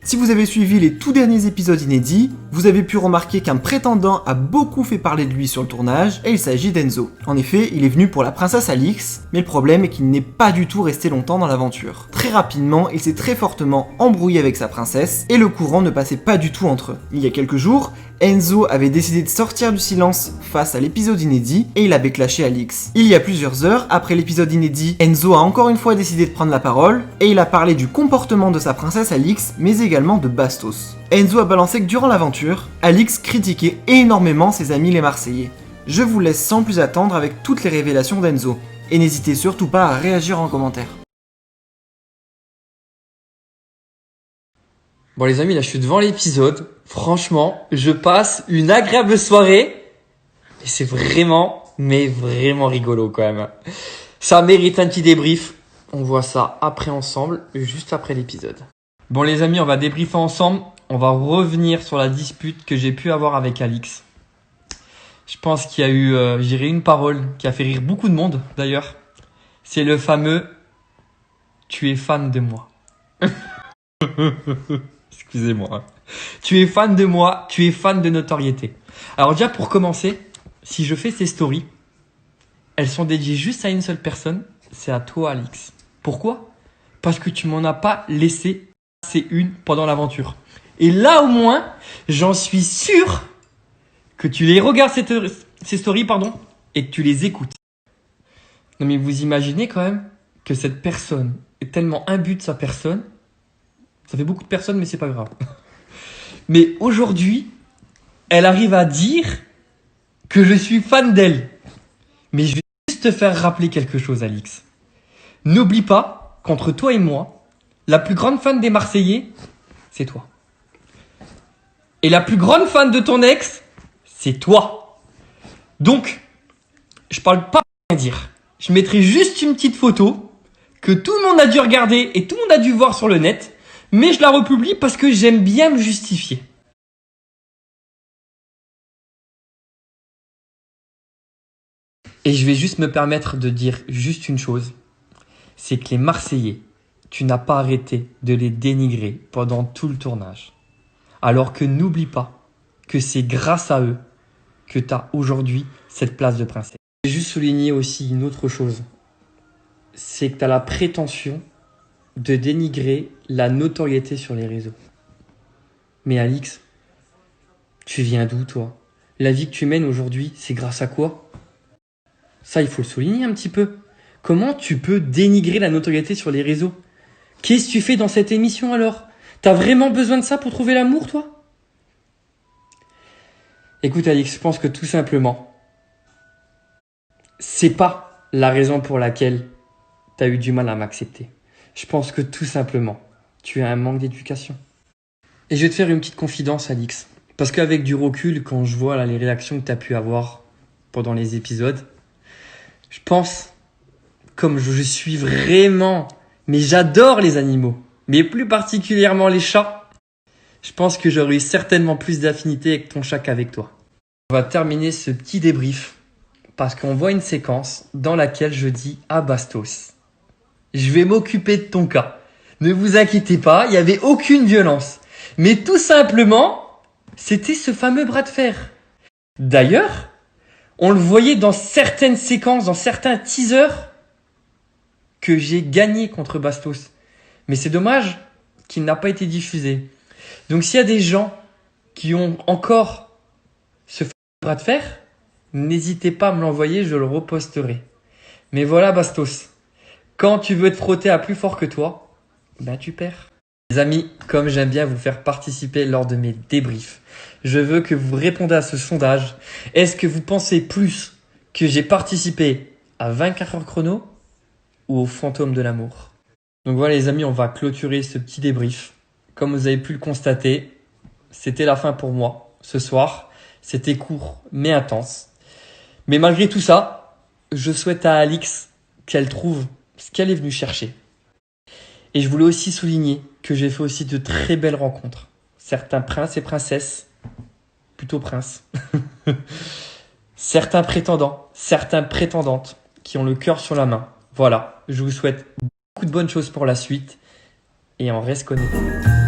Si vous avez suivi les tout derniers épisodes inédits, vous avez pu remarquer qu'un prétendant a beaucoup fait parler de lui sur le tournage, et il s'agit d'Enzo. En effet, il est venu pour la princesse Alix, mais le problème est qu'il n'est pas du tout resté longtemps dans l'aventure. Très rapidement, il s'est très fortement embrouillé avec sa princesse, et le courant ne passait pas du tout entre eux. Il y a quelques jours, Enzo avait décidé de sortir du silence face à l'épisode inédit, et il avait clashé Alix. Il y a plusieurs heures, après l'épisode inédit, Enzo a encore une fois décidé de prendre la parole, et il a parlé du comportement de sa princesse Alix, mais également de Bastos. Enzo a balancé que durant l'aventure, Alix critiquait énormément ses amis les Marseillais. Je vous laisse sans plus attendre avec toutes les révélations d'Enzo, et n'hésitez surtout pas à réagir en commentaire. Bon les amis, là je suis devant l'épisode. Franchement, je passe une agréable soirée. Et c'est vraiment, mais vraiment rigolo quand même. Ça mérite un petit débrief. On voit ça après ensemble, juste après l'épisode. Bon les amis, on va débriefer ensemble. On va revenir sur la dispute que j'ai pu avoir avec Alix. Je pense qu'il y a eu, une parole qui a fait rire beaucoup de monde d'ailleurs. C'est le fameux « Tu es fan de moi ». Excusez-moi. Tu es fan de moi, tu es fan de notoriété. Alors déjà pour commencer, si je fais ces stories, elles sont dédiées juste à une seule personne, c'est à toi Alix. Pourquoi ? Parce que tu m'en as pas laissé passer une pendant l'aventure. Et là au moins, j'en suis sûr que tu les regardes ces stories et que tu les écoutes. Non mais vous imaginez quand même que cette personne est tellement imbue de sa personne. Ça fait beaucoup de personnes mais c'est pas grave. Mais aujourd'hui, elle arrive à dire que je suis fan d'elle. Mais je vais juste te faire rappeler quelque chose Alix. N'oublie pas qu'entre toi et moi, la plus grande fan des Marseillais, c'est toi. Et la plus grande fan de ton ex, c'est toi. Donc, je parle pas à rien dire. Je mettrai juste une petite photo que tout le monde a dû regarder et tout le monde a dû voir sur le net. Mais je la republie parce que j'aime bien me justifier. Et je vais juste me permettre de dire juste une chose. C'est que les Marseillais, tu n'as pas arrêté de les dénigrer pendant tout le tournage. Alors que n'oublie pas que c'est grâce à eux que tu as aujourd'hui cette place de princesse. Je vais juste souligner aussi une autre chose. C'est que tu as la prétention de dénigrer la notoriété sur les réseaux. Mais Alix, tu viens d'où toi ? La vie que tu mènes aujourd'hui, c'est grâce à quoi ? Ça, il faut le souligner un petit peu. Comment tu peux dénigrer la notoriété sur les réseaux ? Qu'est-ce que tu fais dans cette émission alors ? T'as vraiment besoin de ça pour trouver l'amour, toi ? Écoute Alix, je pense que tout simplement, c'est pas la raison pour laquelle t'as eu du mal à m'accepter. Je pense que tout simplement, tu as un manque d'éducation. Et je vais te faire une petite confidence, Alix. Parce qu'avec du recul, quand je vois là, les réactions que tu as pu avoir pendant les épisodes, je pense, comme je suis vraiment, mais j'adore les animaux, mais plus particulièrement les chats, je pense que j'aurais eu certainement plus d'affinité avec ton chat qu'avec toi. On va terminer ce petit débrief parce qu'on voit une séquence dans laquelle je dis à Bastos, je vais m'occuper de ton cas. Ne vous inquiétez pas, il n'y avait aucune violence. Mais tout simplement, c'était ce fameux bras de fer. D'ailleurs, on le voyait dans certaines séquences, dans certains teasers, que j'ai gagné contre Bastos. Mais c'est dommage qu'il n'a pas été diffusé. Donc s'il y a des gens qui ont encore ce fameux bras de fer, n'hésitez pas à me l'envoyer, je le reposterai. Mais voilà Bastos, quand tu veux te frotter à plus fort que toi, ben tu perds. Les amis, comme j'aime bien vous faire participer lors de mes débriefs, je veux que vous répondez à ce sondage. Est-ce que vous pensez plus que j'ai participé à 24 heures chrono ou au fantôme de l'amour ? Donc voilà les amis, on va clôturer ce petit débrief. Comme vous avez pu le constater, c'était la fin pour moi ce soir. C'était court mais intense. Mais malgré tout ça, je souhaite à Alix qu'elle trouve ce qu'elle est venue chercher. Et je voulais aussi souligner que j'ai fait aussi de très belles rencontres. Certains princes et princesses, plutôt princes, certains prétendants, certaines prétendantes qui ont le cœur sur la main. Voilà, je vous souhaite beaucoup de bonnes choses pour la suite et on reste connectés.